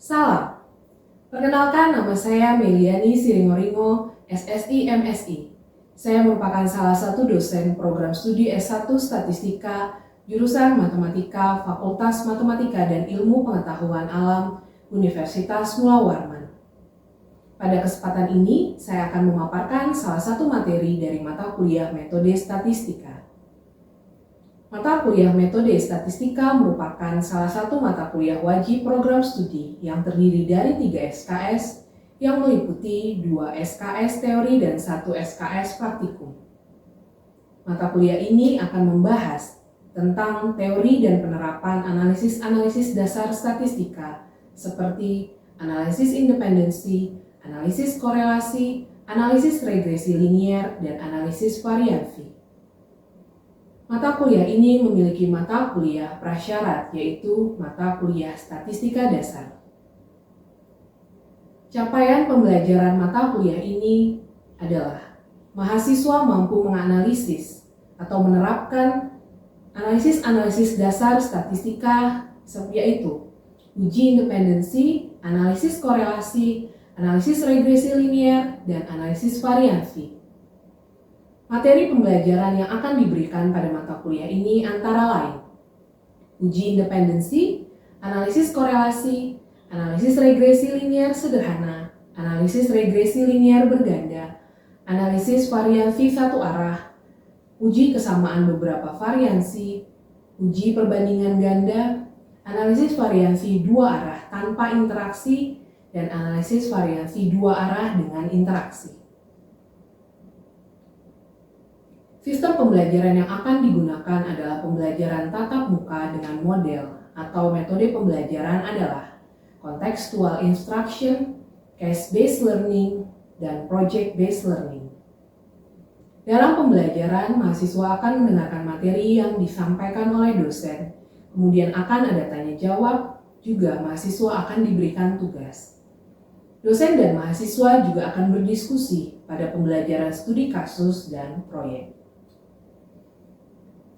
Salam, perkenalkan nama saya Meliani Siringoringo, SSI MSI. Saya merupakan salah satu dosen program studi S1 Statistika, jurusan Matematika, Fakultas Matematika dan Ilmu Pengetahuan Alam, Universitas Mula Warman. Pada kesempatan ini, saya akan memaparkan salah satu materi dari mata kuliah Metode Statistika. Mata kuliah Metode Statistika merupakan salah satu mata kuliah wajib program studi yang terdiri dari 3 SKS yang meliputi 2 SKS teori dan 1 SKS praktikum. Mata kuliah ini akan membahas tentang teori dan penerapan analisis-analisis dasar statistika seperti analisis independensi, analisis korelasi, analisis regresi linier, dan analisis variansi. Mata kuliah ini memiliki mata kuliah prasyarat, yaitu mata kuliah statistika dasar. Capaian pembelajaran mata kuliah ini adalah mahasiswa mampu menganalisis atau menerapkan analisis-analisis dasar statistika, yaitu uji independensi, analisis korelasi, analisis regresi linier, dan analisis variansi. Materi pembelajaran yang akan diberikan pada mata kuliah ini antara lain uji independensi, analisis korelasi, analisis regresi linier sederhana, analisis regresi linier berganda, analisis variansi satu arah, uji kesamaan beberapa variansi, uji perbandingan ganda, analisis variansi dua arah tanpa interaksi, dan analisis variansi dua arah dengan interaksi. Sistem pembelajaran yang akan digunakan adalah pembelajaran tatap muka dengan model atau metode pembelajaran adalah contextual instruction, case-based learning, dan project-based learning. Dalam pembelajaran, mahasiswa akan mendengarkan materi yang disampaikan oleh dosen, kemudian akan ada tanya jawab, juga mahasiswa akan diberikan tugas. Dosen dan mahasiswa juga akan berdiskusi pada pembelajaran studi kasus dan proyek.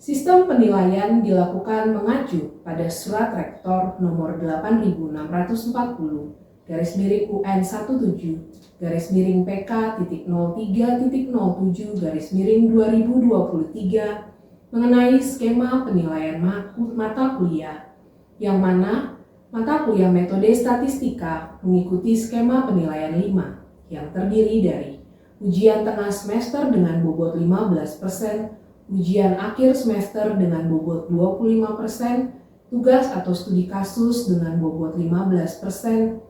Sistem penilaian dilakukan mengacu pada Surat Rektor nomor 8.640/PK.03.07/2023 mengenai skema penilaian mata kuliah, yang mana mata kuliah metode statistika mengikuti skema penilaian 5 yang terdiri dari ujian tengah semester dengan bobot 15%, ujian akhir semester dengan bobot 25%, tugas atau studi kasus dengan bobot 15%,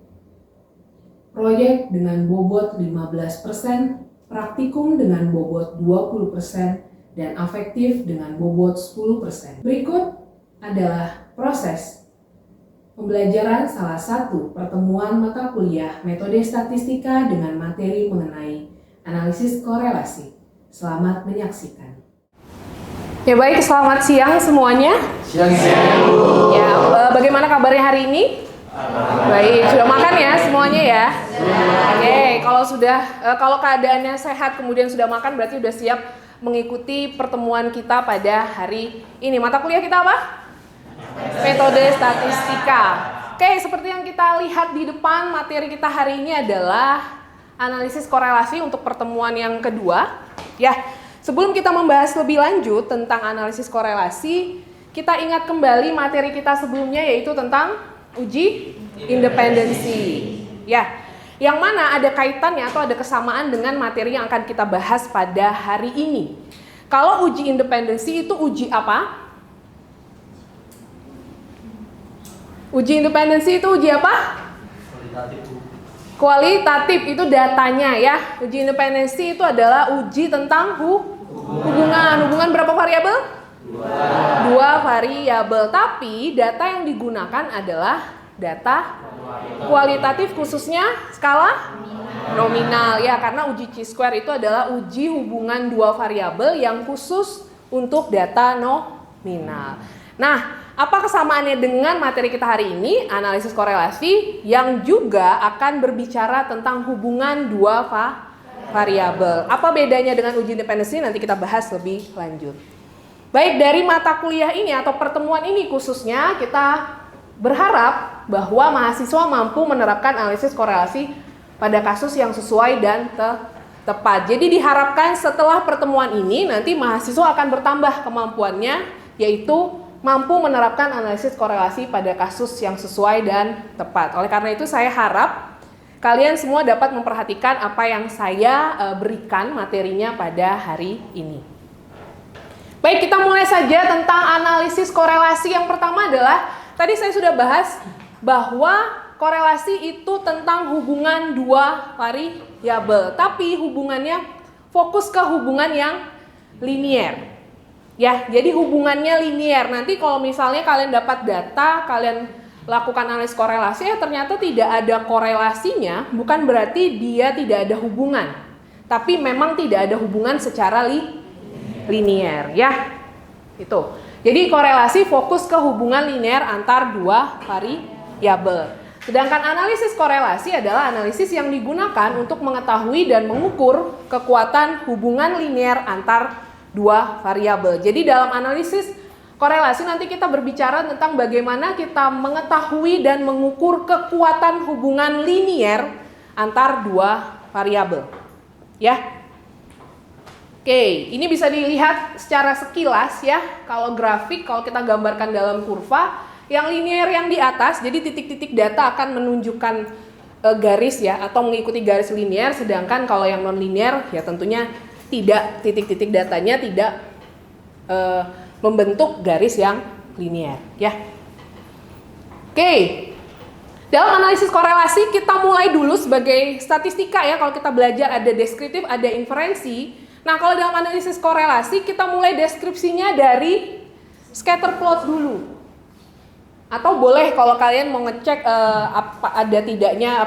proyek dengan bobot 15%, praktikum dengan bobot 20%, dan afektif dengan bobot 10%. Berikut adalah proses pembelajaran salah satu pertemuan mata kuliah metode statistika dengan materi mengenai analisis korelasi. Selamat menyaksikan. Ya baik, selamat siang semuanya. Siang. Ya, bagaimana kabarnya hari ini? Baik, sudah makan ya semuanya ya? Oke, kalau keadaannya sehat kemudian sudah makan berarti sudah siap mengikuti pertemuan kita pada hari ini. Mata kuliah kita apa? Metode statistika. Oke, seperti yang kita lihat di depan, materi kita hari ini adalah analisis korelasi untuk pertemuan yang kedua. Ya. Sebelum kita membahas lebih lanjut tentang analisis korelasi, kita ingat kembali materi kita sebelumnya yaitu tentang uji independensi. Ya, yang mana ada kaitannya atau ada kesamaan dengan materi yang akan kita bahas pada hari ini. Kalau uji independensi itu uji apa? Uji independensi itu uji apa? Kualitatif itu datanya ya. Uji independensi itu adalah uji tentang hubungan berapa variabel? Dua variabel. Tapi data yang digunakan adalah data kualitatif, khususnya skala nominal ya, karena uji chi-square itu adalah uji hubungan dua variabel yang khusus untuk data nominal. Nah, apa kesamaannya dengan materi kita hari ini, analisis korelasi, yang juga akan berbicara tentang hubungan dua variabel. Apa bedanya dengan uji independensi? Nanti kita bahas lebih lanjut. Baik, dari mata kuliah ini atau pertemuan ini khususnya kita berharap bahwa mahasiswa mampu menerapkan analisis korelasi pada kasus yang sesuai dan tepat. Jadi diharapkan setelah pertemuan ini nanti mahasiswa akan bertambah kemampuannya, yaitu mampu menerapkan analisis korelasi pada kasus yang sesuai dan tepat. Oleh karena itu saya harap kalian semua dapat memperhatikan apa yang saya berikan materinya pada hari ini. Baik, kita mulai saja tentang analisis korelasi. Yang pertama adalah, tadi saya sudah bahas bahwa korelasi itu tentang hubungan dua variabel, tapi hubungannya fokus ke hubungan yang linier. Ya, jadi hubungannya linier. Nanti kalau misalnya kalian dapat data, kalian lakukan analisis korelasi, ternyata tidak ada korelasinya, bukan berarti dia tidak ada hubungan, tapi memang tidak ada hubungan secara linier, ya. Itu. Jadi korelasi fokus ke hubungan linier antar dua variabel. Sedangkan analisis korelasi adalah analisis yang digunakan untuk mengetahui dan mengukur kekuatan hubungan linier antar dua variabel. Jadi dalam analisis korelasi nanti kita berbicara tentang bagaimana kita mengetahui dan mengukur kekuatan hubungan linier antar dua variabel. Ya. Oke, ini bisa dilihat secara sekilas ya. Kalau grafik, kalau kita gambarkan dalam kurva, yang linier yang di atas, jadi titik-titik data akan menunjukkan garis ya, atau mengikuti garis linier. Sedangkan kalau yang non linier ya tentunya tidak, titik-titik datanya tidak membentuk garis yang linier ya. Oke, dalam analisis korelasi kita mulai dulu sebagai statistika ya. Kalau kita belajar ada deskriptif, ada inferensi. Nah, kalau dalam analisis korelasi kita mulai deskripsinya dari scatter plot dulu. Atau boleh kalau kalian mau ngecek ada tidaknya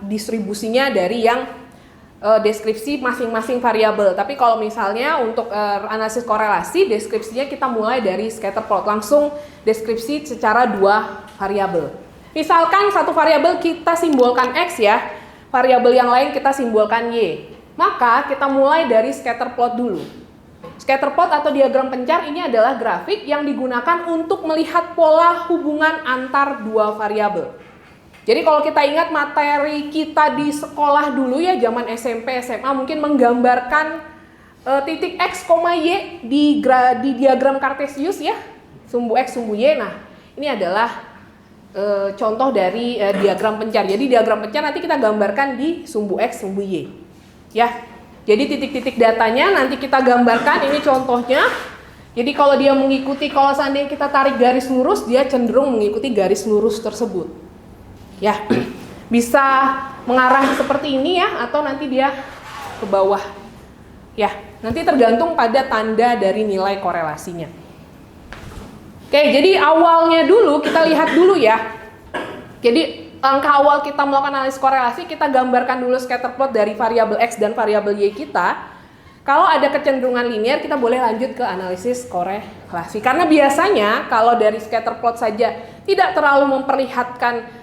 distribusinya dari yang deskripsi masing-masing variabel. Tapi kalau misalnya untuk analisis korelasi, deskripsinya kita mulai dari scatter plot, langsung deskripsi secara dua variabel. Misalkan satu variabel kita simbolkan X ya, variabel yang lain kita simbolkan Y. Maka kita mulai dari scatter plot dulu. Scatter plot atau diagram pencar ini adalah grafik yang digunakan untuk melihat pola hubungan antar dua variabel. Jadi kalau kita ingat materi kita di sekolah dulu ya, zaman SMP, SMA mungkin menggambarkan titik X, Y di diagram Kartesius ya, sumbu X, sumbu Y. Nah, ini adalah contoh dari diagram pencar. Jadi diagram pencar nanti kita gambarkan di sumbu X, sumbu Y. Ya, jadi titik-titik datanya nanti kita gambarkan, ini contohnya. Jadi kalau dia mengikuti, kalau seandainya kita tarik garis lurus, dia cenderung mengikuti garis lurus tersebut. Ya, bisa mengarah seperti ini ya, atau nanti dia ke bawah. Ya, nanti tergantung pada tanda dari nilai korelasinya. Oke, jadi awalnya dulu kita lihat dulu ya. Jadi langkah awal kita melakukan analisis korelasi, kita gambarkan dulu scatter plot dari variabel X dan variabel Y kita. Kalau ada kecenderungan linier, kita boleh lanjut ke analisis korelasi. Karena biasanya kalau dari scatter plot saja tidak terlalu memperlihatkan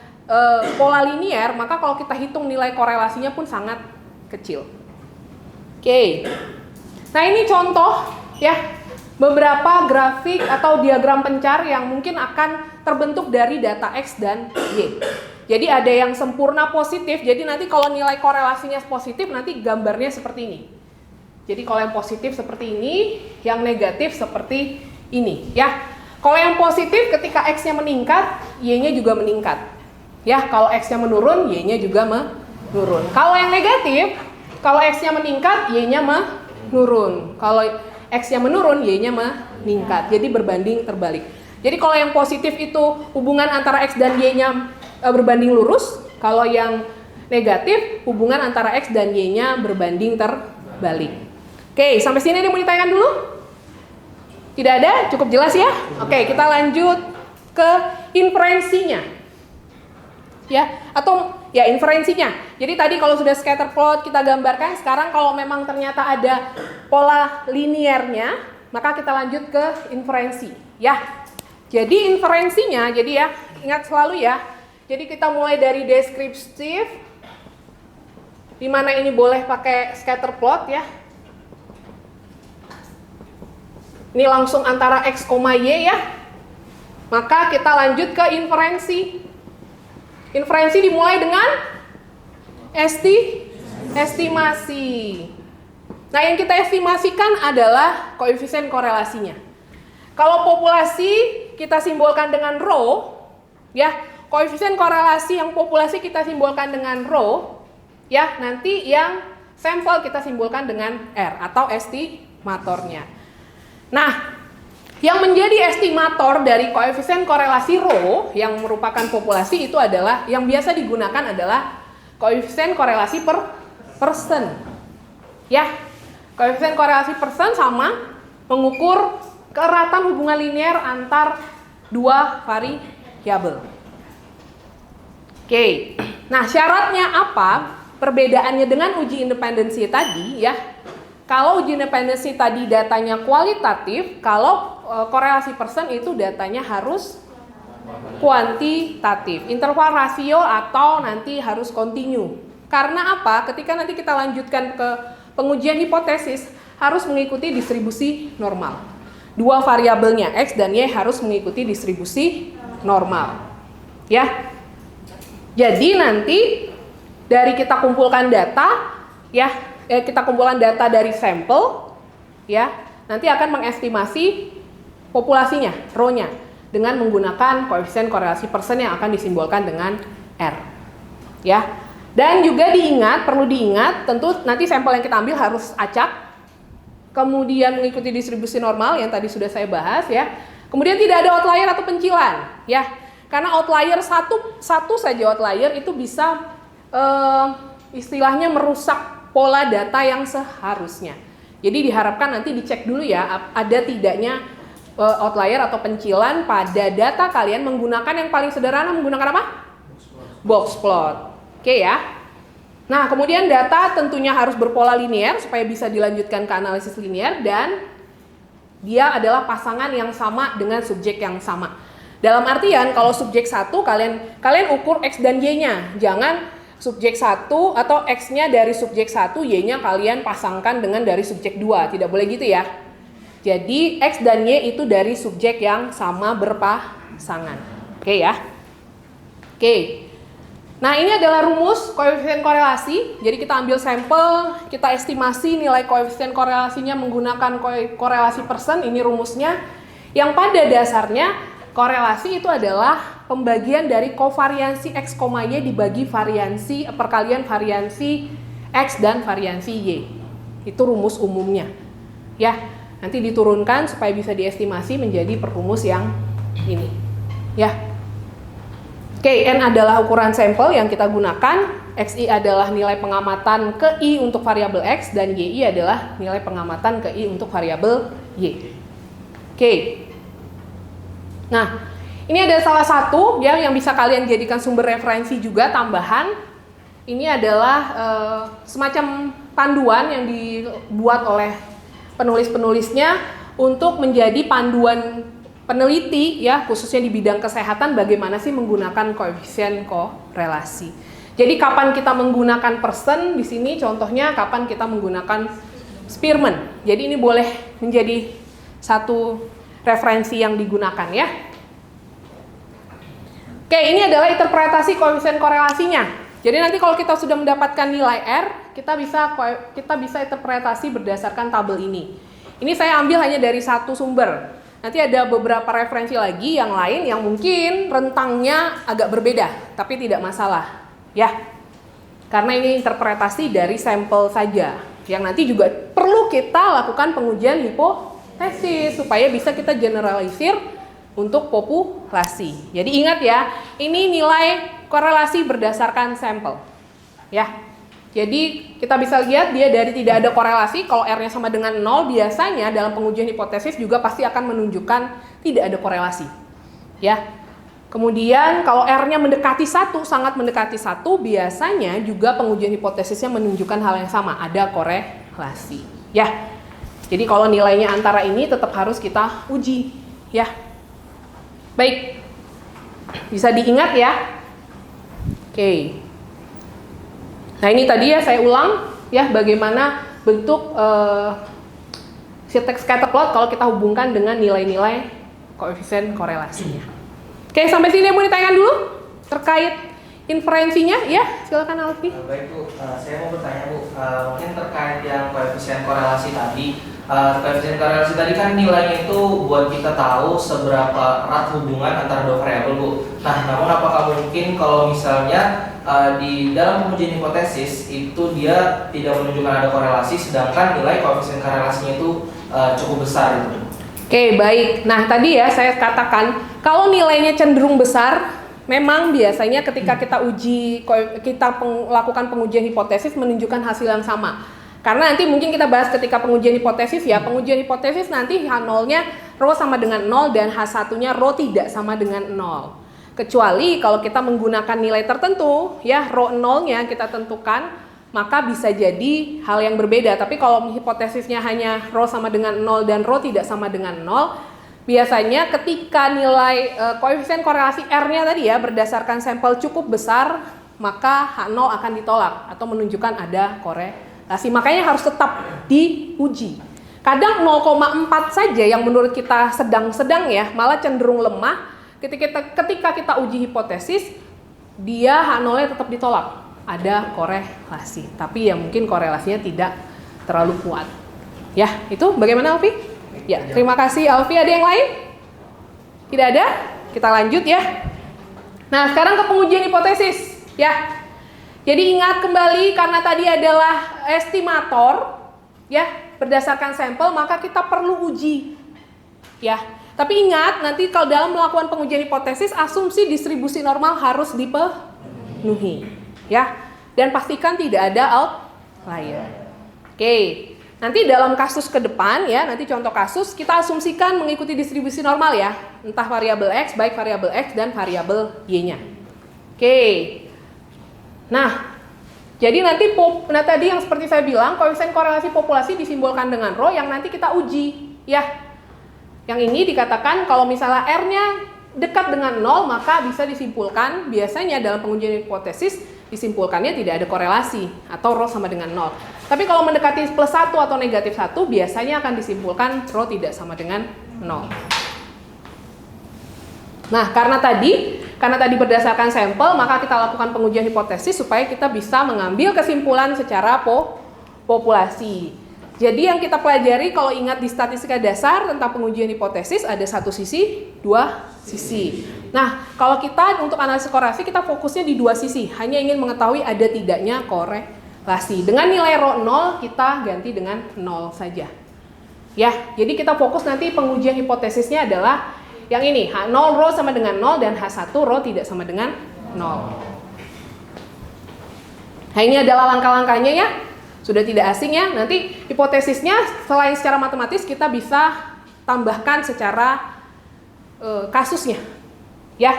pola linier, maka kalau kita hitung nilai korelasinya pun sangat kecil. Oke. Nah, ini contoh ya, beberapa grafik atau diagram pencar yang mungkin akan terbentuk dari data X dan Y. Jadi ada yang sempurna positif, jadi nanti kalau nilai korelasinya positif, nanti gambarnya seperti ini. Jadi kalau yang positif seperti ini, yang negatif seperti ini ya. Kalau yang positif ketika X-nya meningkat, Y-nya juga meningkat. Ya, kalau X-nya menurun, Y-nya juga menurun. Kalau yang negatif, kalau X-nya meningkat, Y-nya menurun. Kalau X-nya menurun, Y-nya meningkat. Jadi berbanding terbalik. Jadi kalau yang positif itu hubungan antara X dan Y-nya berbanding lurus. Kalau yang negatif, hubungan antara X dan Y-nya berbanding terbalik. Oke, sampai sini ada yang mau ditanyakan dulu? Tidak ada? Cukup jelas ya? Oke, kita lanjut ke inferensinya. Ya, atau ya inferensinya. Jadi tadi kalau sudah scatter plot kita gambarkan, sekarang kalau memang ternyata ada pola liniernya, maka kita lanjut ke inferensi. Ya, jadi inferensinya, jadi ya ingat selalu ya. Jadi kita mulai dari deskriptif, di mana ini boleh pakai scatter plot ya. Ini langsung antara X, Y ya. Maka kita lanjut ke inferensi. Inferensi dimulai dengan estimasi. Nah, yang kita estimasikan adalah koefisien korelasinya. Kalau populasi kita simbolkan dengan rho, ya, koefisien korelasi yang populasi kita simbolkan dengan rho, ya, nanti yang sampel kita simbolkan dengan R atau estimatornya. Nah, yang menjadi estimator dari koefisien korelasi rho yang merupakan populasi itu adalah yang biasa digunakan adalah koefisien korelasi per persen. Ya, koefisien korelasi persen sama mengukur keeratan hubungan linear antar dua variabel. Oke. Nah, syaratnya apa? Perbedaannya dengan uji independensi tadi ya. Kalau uji independensi tadi datanya kualitatif, kalau korelasi persen itu datanya harus kuantitatif. Interval rasio atau nanti harus kontinu. Karena apa? Ketika nanti kita lanjutkan ke pengujian hipotesis harus mengikuti distribusi normal. Dua variabelnya X dan Y harus mengikuti distribusi normal. Ya. Jadi nanti dari kita kumpulkan data ya, kita kumpulkan data dari sampel ya, nanti akan mengestimasi populasinya, rho-nya dengan menggunakan koefisien korelasi persen yang akan disimbolkan dengan R. Ya. Dan juga perlu diingat, tentu nanti sampel yang kita ambil harus acak. Kemudian mengikuti distribusi normal yang tadi sudah saya bahas ya. Kemudian tidak ada outlier atau pencilan ya. Karena outlier satu saja outlier itu bisa istilahnya merusak pola data yang seharusnya. Jadi diharapkan nanti dicek dulu ya ada tidaknya outlier atau pencilan pada data kalian menggunakan yang paling sederhana menggunakan apa? Box plot. Oke ya. Nah, kemudian data tentunya harus berpola linear supaya bisa dilanjutkan ke analisis linear dan dia adalah pasangan yang sama dengan subjek yang sama. Dalam artian kalau subjek 1 kalian ukur X dan Y-nya. Jangan subjek 1 atau X-nya dari subjek 1, Y-nya kalian pasangkan dengan dari subjek 2. Tidak boleh gitu ya. Jadi X dan Y itu dari subjek yang sama berpasangan. Oke ya. Oke. Nah, ini adalah rumus koefisien korelasi. Jadi kita ambil sampel, kita estimasi nilai koefisien korelasinya menggunakan korelasi persen. Ini rumusnya. Yang pada dasarnya korelasi itu adalah pembagian dari kovariansi X, Y dibagi perkalian variansi X dan variansi Y. Itu rumus umumnya. Ya, nanti diturunkan supaya bisa diestimasi menjadi perumus yang ini. Ya. Oke, N adalah ukuran sampel yang kita gunakan, XI adalah nilai pengamatan ke I untuk variabel X, dan YI adalah nilai pengamatan ke I untuk variabel Y. Oke. Nah, ini ada salah satu ya yang bisa kalian jadikan sumber referensi juga tambahan. Ini adalah semacam panduan yang dibuat oleh penulis-penulisnya untuk menjadi panduan peneliti ya, khususnya di bidang kesehatan, bagaimana sih menggunakan koefisien korelasi. Jadi kapan kita menggunakan persen di sini contohnya kapan kita menggunakan Spearman. Jadi ini boleh menjadi satu referensi yang digunakan ya. Oke, ini adalah interpretasi koefisien korelasinya. Jadi nanti kalau kita sudah mendapatkan nilai R, kita bisa interpretasi berdasarkan tabel ini. Ini saya ambil hanya dari satu sumber. Nanti ada beberapa referensi lagi yang lain yang mungkin rentangnya agak berbeda, tapi tidak masalah, ya. Karena ini interpretasi dari sampel saja, yang nanti juga perlu kita lakukan pengujian hipotesis supaya bisa kita generalisir untuk populasi. Jadi ingat ya, ini nilai korelasi berdasarkan sampel, ya. Jadi kita bisa lihat dia dari tidak ada korelasi, kalau R-nya sama dengan 0 biasanya dalam pengujian hipotesis juga pasti akan menunjukkan tidak ada korelasi. Ya. Kemudian kalau R-nya mendekati 1, sangat mendekati 1, biasanya juga pengujian hipotesisnya menunjukkan hal yang sama, ada korelasi. Ya. Jadi kalau nilainya antara ini tetap harus kita uji, ya. Baik. Bisa diingat ya. Oke. Nah ini tadi ya saya ulang ya bagaimana bentuk scatter plot kalau kita hubungkan dengan nilai-nilai koefisien korelasinya. Oke, sampai sini mau ditanyakan dulu terkait inferensinya ya, silakan Alfi. Baik Bu, saya mau bertanya Bu, mungkin terkait yang koefisien korelasi tadi. Koefisien korelasi tadi kan nilainya itu buat kita tahu seberapa erat hubungan antara dua variabel Bu. Nah, namun apakah mungkin kalau misalnya di dalam pengujian hipotesis itu dia tidak menunjukkan ada korelasi, sedangkan nilai koefisien korelasinya itu cukup besar itu? Oke, baik. Nah, tadi ya saya katakan kalau nilainya cenderung besar, memang biasanya ketika kita lakukan pengujian hipotesis menunjukkan hasil yang sama. Karena nanti mungkin kita bahas ketika pengujian hipotesis ya, pengujian hipotesis nanti H0-nya rho sama dengan 0 dan H1-nya rho tidak sama dengan 0. Kecuali kalau kita menggunakan nilai tertentu, ya rho 0-nya kita tentukan, maka bisa jadi hal yang berbeda. Tapi kalau hipotesisnya hanya rho sama dengan 0 dan rho tidak sama dengan 0, biasanya ketika nilai koefisien korelasi R-nya tadi ya berdasarkan sampel cukup besar, maka H0 akan ditolak atau menunjukkan ada korelasi. Makanya harus tetap diuji. Kadang 0,4 saja yang menurut kita sedang-sedang ya, malah cenderung lemah. Ketika kita uji hipotesis, dia H0-nya tetap ditolak. Ada korelasi, tapi ya mungkin korelasinya tidak terlalu kuat. Ya, itu bagaimana Alfi? Ya, terima kasih Alfi. Ada yang lain? Tidak ada? Kita lanjut ya. Nah, sekarang ke pengujian hipotesis ya. Jadi ingat kembali karena tadi adalah estimator ya, berdasarkan sampel maka kita perlu uji. Ya. Tapi ingat nanti kalau dalam melakukan pengujian hipotesis asumsi distribusi normal harus dipenuhi ya. Dan pastikan tidak ada outlier. Oke. Nanti dalam kasus ke depan ya, nanti contoh kasus kita asumsikan mengikuti distribusi normal ya, entah variabel X, baik variabel X dan variabel Y-nya. Oke. Nah, jadi nanti tadi yang seperti saya bilang, koefisien korelasi populasi disimbolkan dengan rho yang nanti kita uji ya. Yang ini dikatakan kalau misalnya R-nya dekat dengan 0 maka bisa disimpulkan, biasanya dalam pengujian hipotesis disimpulkannya tidak ada korelasi atau rho sama dengan 0. Tapi kalau mendekati plus 1 atau negatif 1 biasanya akan disimpulkan rho tidak sama dengan 0. Nah, karena tadi berdasarkan sampel maka kita lakukan pengujian hipotesis supaya kita bisa mengambil kesimpulan secara populasi. Jadi yang kita pelajari kalau ingat di statistika dasar tentang pengujian hipotesis ada satu sisi, dua sisi. Nah, kalau kita untuk analisis korelasi kita fokusnya di dua sisi, hanya ingin mengetahui ada tidaknya korelasi. Dengan nilai rho 0 kita ganti dengan 0 saja. Ya, jadi kita fokus nanti pengujian hipotesisnya adalah yang ini, H0 rho sama dengan 0 dan H1 rho tidak sama dengan 0. Nah, ini adalah langkah-langkahnya ya. Sudah tidak asing ya. Nanti hipotesisnya selain secara matematis kita bisa tambahkan secara kasusnya. Ya.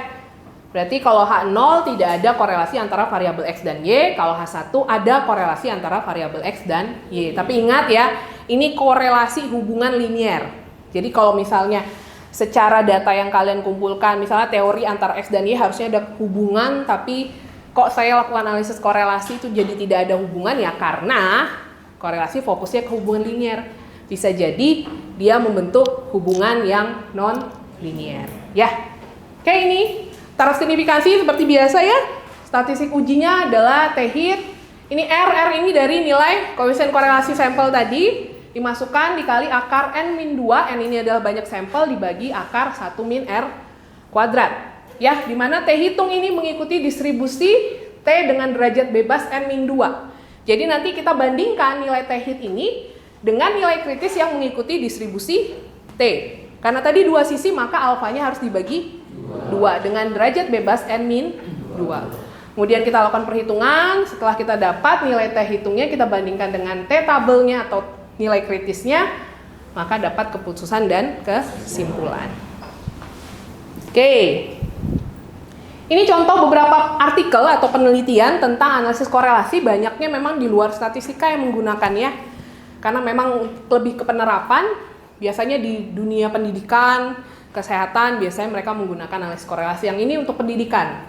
Berarti kalau H0 tidak ada korelasi antara variabel X dan Y, kalau H1 ada korelasi antara variabel X dan Y. Tapi ingat ya, ini korelasi hubungan linier. Jadi kalau misalnya secara data yang kalian kumpulkan, misalnya teori antara X dan Y harusnya ada hubungan, tapi kok saya lakukan analisis korelasi itu jadi tidak ada hubungan ya karena korelasi fokusnya ke hubungan linier. Bisa jadi dia membentuk hubungan yang non-linier. Ya, oke ini taraf signifikansi seperti biasa ya. Statistik ujinya adalah T-hit. Ini R ini dari nilai koefisien korelasi sampel tadi. Dimasukkan dikali akar N-2, N ini adalah banyak sampel dibagi akar 1 min R kuadrat. Ya, di mana T hitung ini mengikuti distribusi T dengan derajat bebas N-2. Jadi nanti kita bandingkan nilai T hit ini dengan nilai kritis yang mengikuti distribusi T. Karena tadi dua sisi maka alfanya harus dibagi 2 dengan derajat bebas N-2. Kemudian kita lakukan perhitungan, setelah kita dapat nilai T hitungnya kita bandingkan dengan T tabelnya atau nilai kritisnya, maka dapat keputusan dan kesimpulan. Oke. Ini contoh beberapa artikel atau penelitian tentang analisis korelasi, banyaknya memang di luar statistika yang menggunakannya. Karena memang lebih ke penerapan, biasanya di dunia pendidikan, kesehatan, biasanya mereka menggunakan analisis korelasi. Yang ini untuk pendidikan.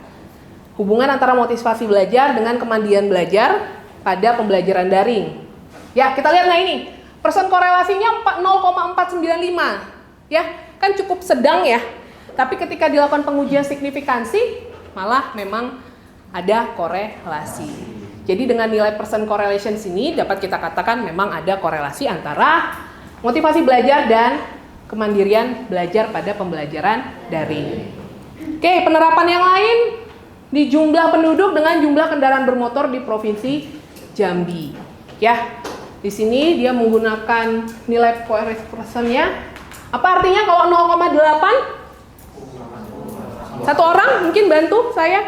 Hubungan antara motivasi belajar dengan kemandian belajar pada pembelajaran daring. Ya, kita lihat nah ini. Persen korelasinya 0,495. Ya, kan cukup sedang ya. Tapi ketika dilakukan pengujian signifikansi, malah memang ada korelasi. Jadi dengan nilai percent correlation sini dapat kita katakan memang ada korelasi antara motivasi belajar dan kemandirian belajar pada pembelajaran daring. Oke, penerapan yang lain di jumlah penduduk dengan jumlah kendaraan bermotor di Provinsi Jambi. Ya, di sini dia menggunakan nilai persennya. Apa artinya kalau 0,8? Satu orang mungkin bantu saya.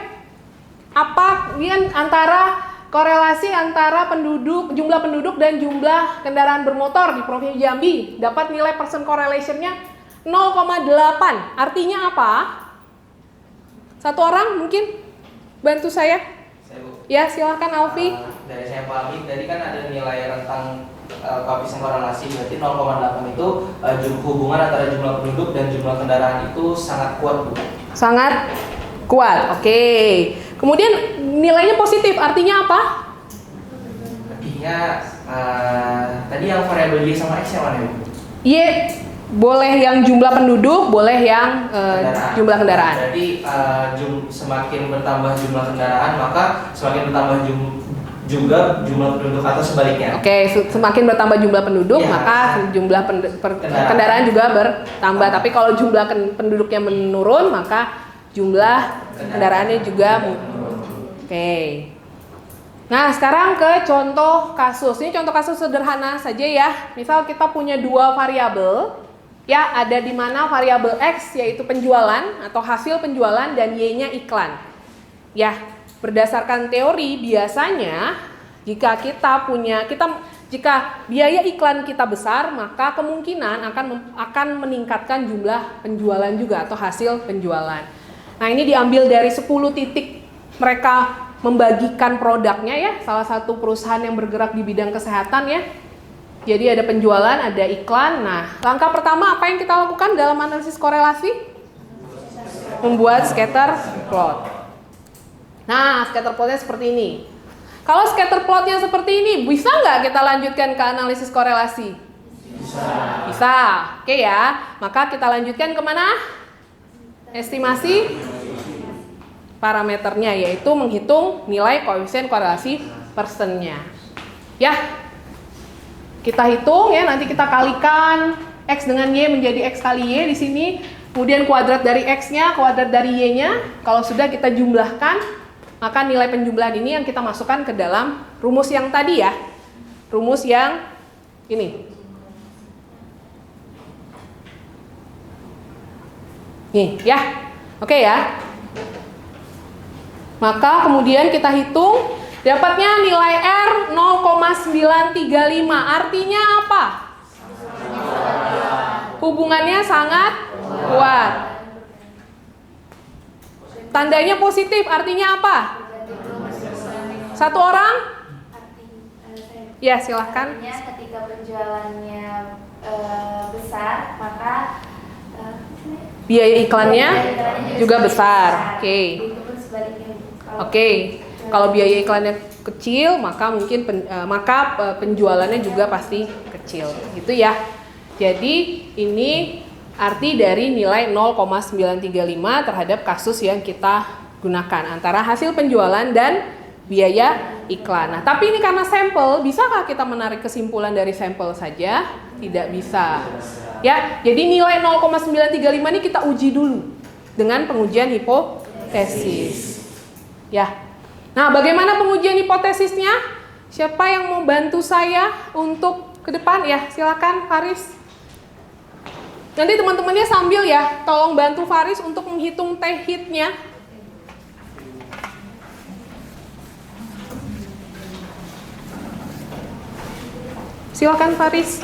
Apa ini antara korelasi antara jumlah penduduk dan jumlah kendaraan bermotor di Provinsi Jambi dapat nilai percent correlation-nya 0,8. Artinya apa? Satu orang mungkin bantu saya. Ya, silahkan Alfi. Dari saya pahami, tadi kan ada nilai rentang koefisien korelasi, berarti 0,8 itu hubungan antara jumlah penduduk dan jumlah kendaraan itu sangat kuat, Bu. Sangat kuat, oke. Kemudian nilainya positif, artinya apa? Artinya tadi yang variabel Y sama X yang mana, Bu? Y boleh yang jumlah penduduk, boleh yang jumlah kendaraan. Jadi semakin bertambah jumlah kendaraan, maka semakin bertambah juga jumlah penduduk atau sebaliknya. Oke, semakin bertambah jumlah penduduk, ya, maka jumlah kendaraan juga bertambah. Tapi kalau jumlah penduduknya menurun, maka jumlah kendaraannya juga menurun. Oke. Nah, sekarang ke contoh kasus. Ini contoh kasus sederhana saja ya. Misal kita punya dua variabel. Ya, ada di mana variabel X yaitu penjualan atau hasil penjualan dan Y-nya iklan. Ya, berdasarkan teori biasanya jika biaya iklan kita besar, maka kemungkinan akan meningkatkan jumlah penjualan juga atau hasil penjualan. Nah, ini diambil dari 10 titik mereka membagikan produknya ya, salah satu perusahaan yang bergerak di bidang kesehatan ya. Jadi ada penjualan, ada iklan. Nah, langkah pertama apa yang kita lakukan dalam analisis korelasi? Membuat scatter plot. Nah, scatter plotnya seperti ini. Kalau scatter plotnya seperti ini, bisa nggak kita lanjutkan ke analisis korelasi? Bisa. Oke ya, maka kita lanjutkan kemana? Estimasi parameternya, yaitu menghitung nilai koefisien korelasi persennya. Ya, kita hitung ya, nanti kita kalikan X dengan Y menjadi X kali Y di sini. Kemudian kuadrat dari X-nya, kuadrat dari Y-nya. Kalau sudah kita jumlahkan, maka nilai penjumlahan ini yang kita masukkan ke dalam rumus yang tadi ya. Rumus yang ini. Nih ya. Oke ya. Maka kemudian kita hitung, dapatnya nilai R 0,935. Artinya apa? Hubungannya sangat kuat. Tandanya positif, artinya apa? Satu orang? Ya, silahkan. Artinya ketika penjualannya besar, maka biaya iklannya juga besar. Oke. Oke. Kalau biaya iklannya kecil, maka mungkin penjualannya juga pasti kecil. Gitu ya. Jadi ini arti dari nilai 0,935 terhadap kasus yang kita gunakan antara hasil penjualan dan biaya iklan. Nah, tapi ini karena sampel, bisakah kita menarik kesimpulan dari sampel saja? Tidak bisa. Ya, jadi nilai 0,935 ini kita uji dulu dengan pengujian hipotesis. Ya. Nah, bagaimana pengujian hipotesisnya? Siapa yang mau bantu saya untuk ke depan? Ya, silakan Faris. Nanti teman-temannya sambil ya, tolong bantu Faris untuk menghitung T-hit-nya. Silakan Faris.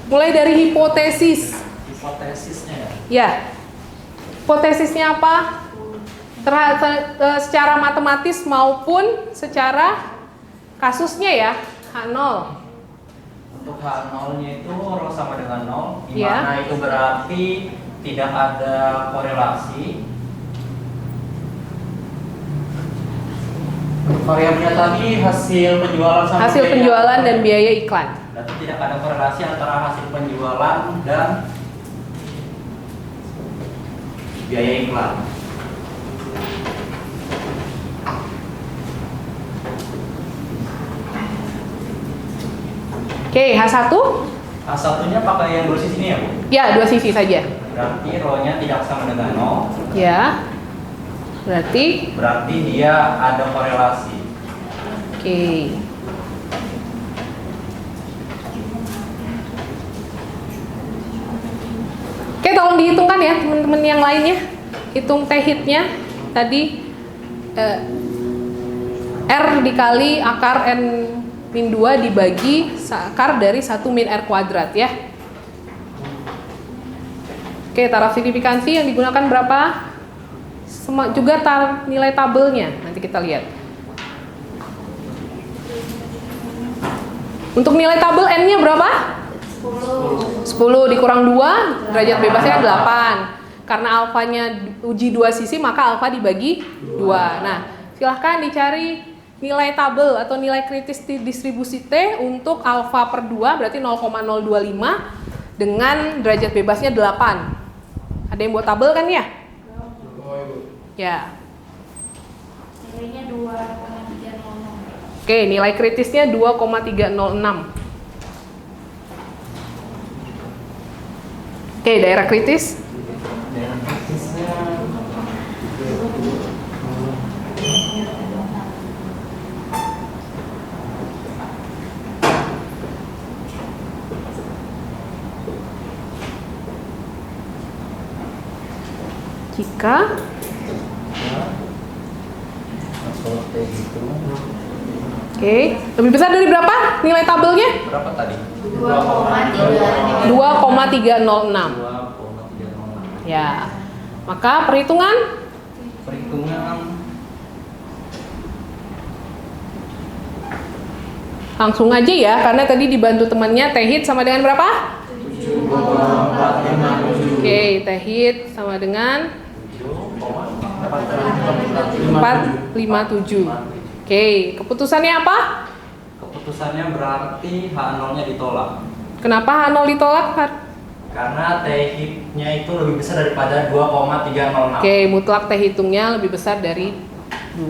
Mulai dari hipotesis. Hipotesisnya ya? Ya. Hipotesisnya apa? Secara matematis maupun secara kasusnya ya, H0. Untuk H0-nya itu rho sama dengan 0, di Ya. mana itu berarti tidak ada korelasi. Variabelnya tadi hasil penjualan sama Hasil biaya. penjualan dan biaya iklan. Berarti tidak ada korelasi antara hasil penjualan dan biaya iklan. Oke, H1? H1-nya pakai yang dua sisi ini ya, Bu? Ya, dua sisi saja. Berarti rho-nya tidak sama dengan 0. Ya. Berarti dia ada korelasi. oke. Oke, tolong dihitungkan ya teman-teman yang lainnya. Hitung T hitnya tadi R dikali akar N min 2 dibagi akar dari 1 min R kuadrat ya. Oke, taraf signifikansi yang digunakan berapa? Juga nilai tabelnya, nanti kita lihat. Untuk nilai tabel N-nya berapa? 10 dikurang 2, derajat bebasnya 8. Karena alfanya uji dua sisi, maka alfa dibagi 2. Nah, silahkan dicari nilai tabel atau nilai kritis distribusi T untuk alfa per 2, berarti 0,025 dengan derajat bebasnya 8. Ada yang buat tabel kan ya? Ya. Nilainya 2,306. Oke, nilai kritisnya 2,306. Oke, daerah kritis. Daerah kritisnya Jika oke, lebih besar dari berapa nilai tabelnya? Berapa tadi? 2,306. 2,306. 2,306. Ya. Maka perhitungan langsung aja ya, karena tadi dibantu temannya. T hit sama dengan berapa? 7,457. Oke, T hit sama dengan 457. Oke, keputusannya apa? Keputusannya berarti H0-nya ditolak. Kenapa H0 ditolak, Far? Karena T hitnya itu lebih besar daripada 2,306. Oke, mutlak T hitungnya lebih besar dari 2,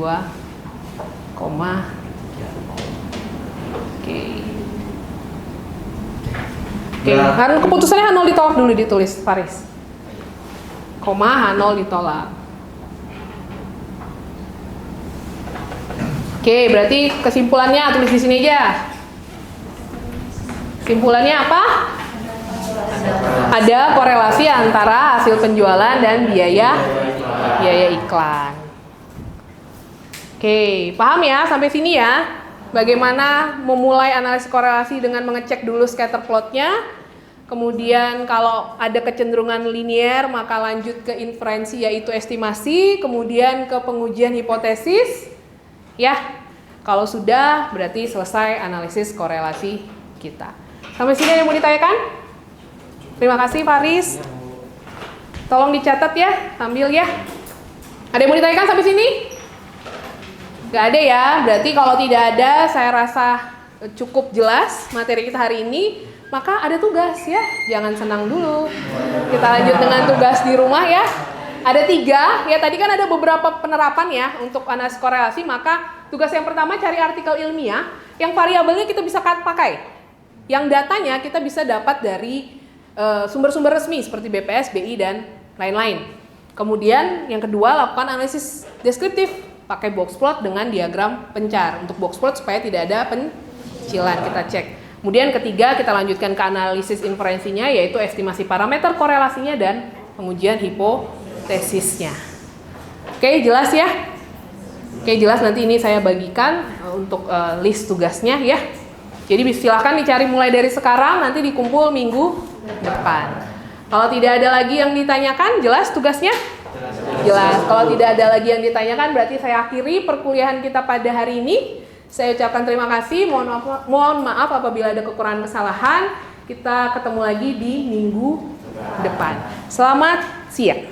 Oke, kan keputusannya H0 ditolak dulu, ditulis Faris. H0 ditolak. Oke, berarti kesimpulannya tulis di sini aja. Kesimpulannya apa? Ada korelasi antara hasil penjualan dan biaya iklan. Oke, paham ya sampai sini ya? Bagaimana memulai analisis korelasi dengan mengecek dulu scatter plotnya. Kemudian kalau ada kecenderungan linier maka lanjut ke inferensi yaitu estimasi, kemudian ke pengujian hipotesis. Ya, kalau sudah berarti selesai analisis korelasi kita. Sampai sini ada yang mau ditanyakan? Terima kasih Faris. Tolong dicatat ya, ambil ya. Ada yang mau ditanyakan sampai sini? Gak ada ya, berarti kalau tidak ada saya rasa cukup jelas materi kita hari ini. Maka ada tugas ya, jangan senang dulu. Kita lanjut dengan tugas di rumah ya. Ada 3, ya tadi kan ada beberapa penerapan ya untuk analisis korelasi. Maka tugas yang pertama cari artikel ilmiah yang variabelnya kita bisa pakai. Yang datanya kita bisa dapat dari sumber-sumber resmi seperti BPS, BI, dan lain-lain. Kemudian yang kedua lakukan analisis deskriptif pakai box plot dengan diagram pencar. Untuk box plot supaya tidak ada pencilan kita cek. Kemudian ketiga kita lanjutkan ke analisis inferensinya yaitu estimasi parameter korelasinya dan pengujian hipotesisnya. Oke, jelas ya? Oke, jelas, nanti ini saya bagikan untuk list tugasnya ya. Jadi silahkan dicari mulai dari sekarang, nanti dikumpul minggu depan. Kalau tidak ada lagi yang ditanyakan, jelas tugasnya? Jelas. Kalau tidak ada lagi yang ditanyakan, berarti saya akhiri perkuliahan kita pada hari ini. Saya ucapkan terima kasih, mohon maaf apabila ada kekurangan kesalahan. Kita ketemu lagi di minggu depan. Selamat siang.